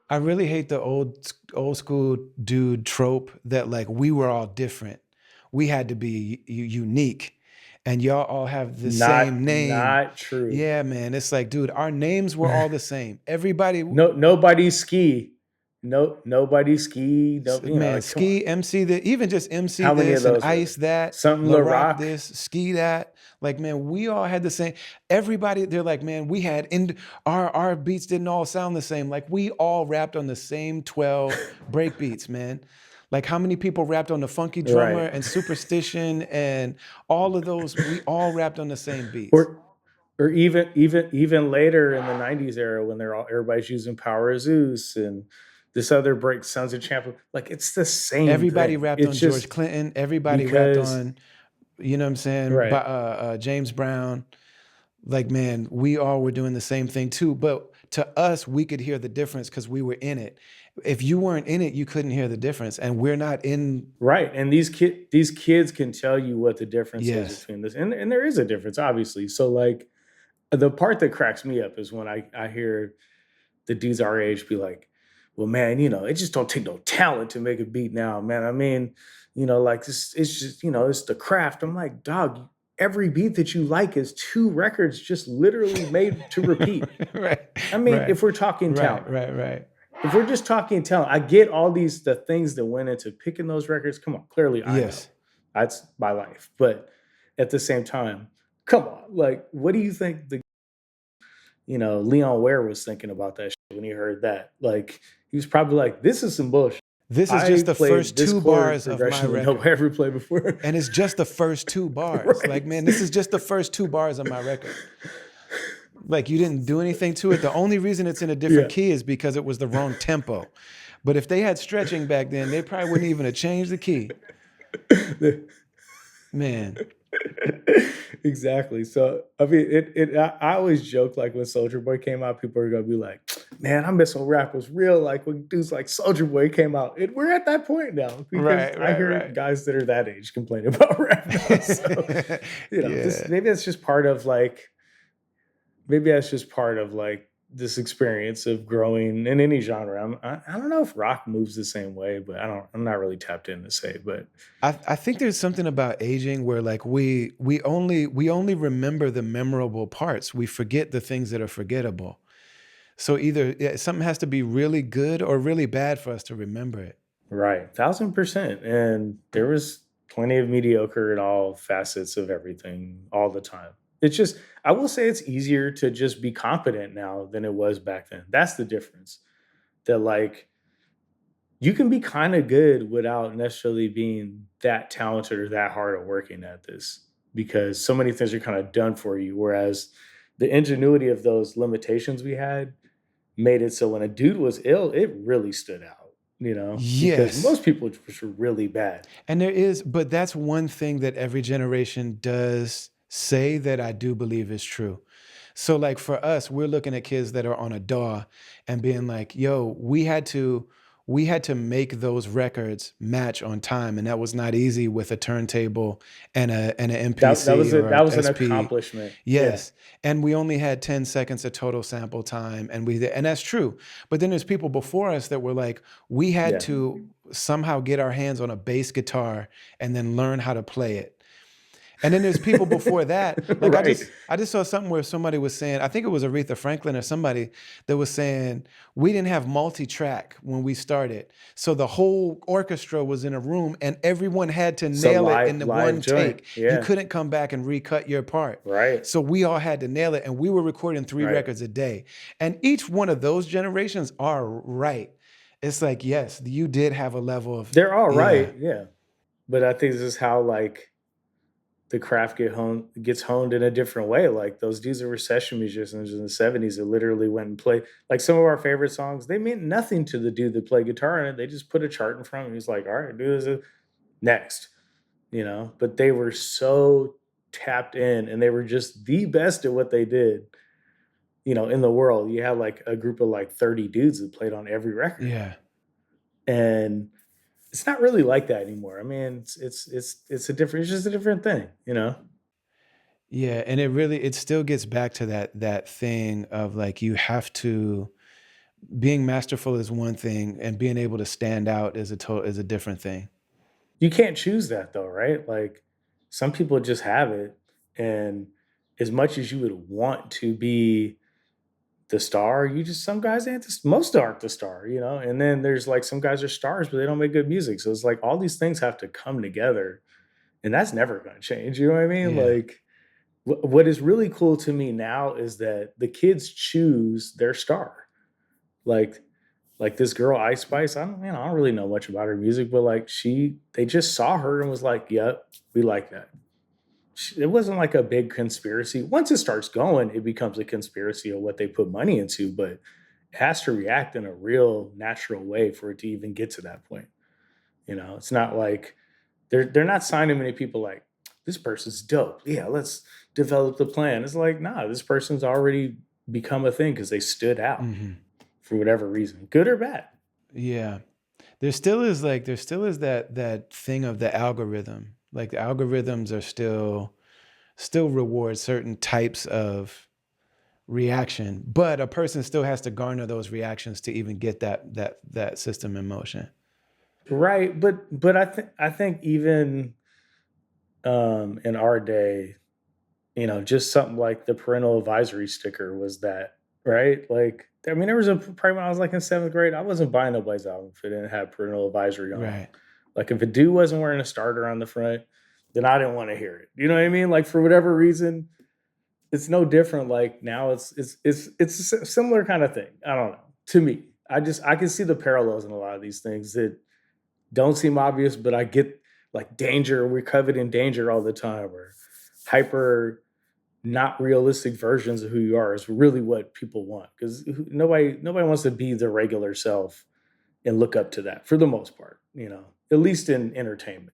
I really hate the old school dude trope that like we were all different. We had to be unique, and y'all all have the same name. Not true. Yeah, man. It's like, dude, our names were all the same. Everybody, No, nobody ski. No, nobody ski. No, man, like, come on. ski, MC that, even just MC How many of this and those were Ice there? that, Something La La Rock Rock. this, ski that. Like, man, we all had the same. Everybody, they're like, man, we had in our beats didn't all sound the same. Like, we all rapped on the same 12 break beats, man. Like, how many people rapped on the Funky Drummer Right. and Superstition and all of those? We all rapped on the same beats. Or or even later in the '90s era when everybody's using Power of Zeus and this other break, Sons of Champion. Like it's the same Everybody thing. rapped It's on George just Clinton. Everybody rapped because on, you know what I'm saying, right. James Brown. Like, man, we all were doing the same thing too. But to us, we could hear the difference because we were in it. If you weren't in it, you couldn't hear the difference. And we're not in. Right. And these kids can tell you what the difference is Yes. between this. And there is a difference, obviously. So like the part that cracks me up is when I hear the dudes our age be like, well, man, it just don't take no talent to make a beat now, man. I mean, like this, it's just, it's the craft. I'm like, dog, every beat that you like is two records just literally made to repeat. Right. I mean, Right. if we're talking Right. talent, Right. Right. if we're just talking talent, I get all the things that went into picking those records. Come on, clearly I know Yes. that's my life. But at the same time, come on, like, what do you think Leon Ware was thinking about that shit when he heard that? Like, he was probably like, "This is some bullshit. This is I just the played first this two chord bars of my progression that record. nobody ever played before." And it's just the first two bars. Like, Right. man, this is just the first two bars of my record. Like, you didn't do anything to it. The only reason it's in a different Yeah. key is because it was the wrong tempo. But if they had stretching back then, they probably wouldn't even have changed the key. Man. Exactly. So I mean, I always joke like when Soldier Boy came out, people are gonna be like, "Man, I miss when rap was real." Like when dudes like Soldier Boy came out, and we're at that point now because Right, I right, hear right. guys that are that age complain about rap now. So this Yeah. maybe that's just part of like this experience of growing in any genre. I don't know if rock moves the same way, but I'm not really tapped in to say. But I think there's something about aging where like we only remember the memorable parts. We forget the things that are forgettable. So either something has to be really good or really bad for us to remember it. right, 1000%. And there was plenty of mediocre in all facets of everything all the time. It's just, I will say it's easier to just be competent now than it was back then. That's the difference. That like you can be kind of good without necessarily being that talented or that hard at working at this because so many things are kind of done for you. Whereas the ingenuity of those limitations we had made it so when a dude was ill, it really stood out, because Yes. most people just were really bad. And there is, but that's one thing that every generation does say that I do believe is true. So like for us, we're looking at kids that are on a DAW and being like, yo, we had to make those records match on time. And that was not easy with a turntable and an That MPC was a, or that a was an SP. accomplishment. Yeah. Yes. And we only had 10 seconds of total sample time. And that's true. But then there's people before us that were like, we had Yeah. to somehow get our hands on a bass guitar and then learn how to play it. And then there's people before that. Like I Right. just I just saw something where somebody was saying, I think it was Aretha Franklin or somebody that was saying, we didn't have multi-track when we started. So the whole orchestra was in a room and everyone had to So nail it in the live one joint. take. You Yeah. couldn't come back and recut your part. Right. So we all had to nail it and we were recording 3 Right. records a day. And each one of those generations are right. It's like, yes, you did have a level of, They're all yeah. right. Yeah. But I think this is how like the craft gets honed in a different way. Like those dudes that were session musicians in the '70s that literally went and played like some of our favorite songs. They meant nothing to the dude that played guitar in it. They just put a chart in front of him. He's like, "All right, do this next," But they were so tapped in, and they were just the best at what they did. In the world, you had like a group of like 30 dudes that played on every record, Yeah. and it's not really like that anymore. I mean, it's just a different thing. Yeah, and it still gets back to that thing of like you have to being masterful is one thing, and being able to stand out is a different thing. You can't choose that though, right? Like some people just have it, and as much as you would want to be the star, you just some guys ain't most aren't the star, you know. And then there's like some guys are stars, but they don't make good music. So it's like all these things have to come together, and that's never going to change. You know what I mean? Yeah. Like what is really cool to me now is that the kids choose their star. Like like this girl Ice Spice, I don't really know much about her music, but like they just saw her and was like, "Yep, we like that." It wasn't like a big conspiracy. Once it starts going, it becomes a conspiracy of what they put money into, but it has to react in a real natural way for it to even get to that point. You know, it's not like they're not signing many people like this person's dope. Yeah, let's develop the plan. It's like, nah, this person's already become a thing because they stood out Hmm. for whatever reason, good or bad. Yeah. There still is that thing of the algorithm. Like the algorithms are still reward certain types of reaction, but a person still has to garner those reactions to even get that system in motion. Right, but I think even in our day, just something like the parental advisory sticker was that, right? Like, I mean, there was a probably when I was like in seventh grade, I wasn't buying nobody's album if it didn't have parental advisory on it. Right. Like, if a dude wasn't wearing a starter on the front, then I didn't want to hear it. You know what I mean? Like, for whatever reason, it's no different. Like now, it's a similar kind of thing. I don't know. To me, I can see the parallels in a lot of these things that don't seem obvious, but I get like danger. We're covered in danger all the time, or hyper not realistic versions of who you are is really what people want because nobody wants to be the regular self and look up to that for the most part, at least in entertainment.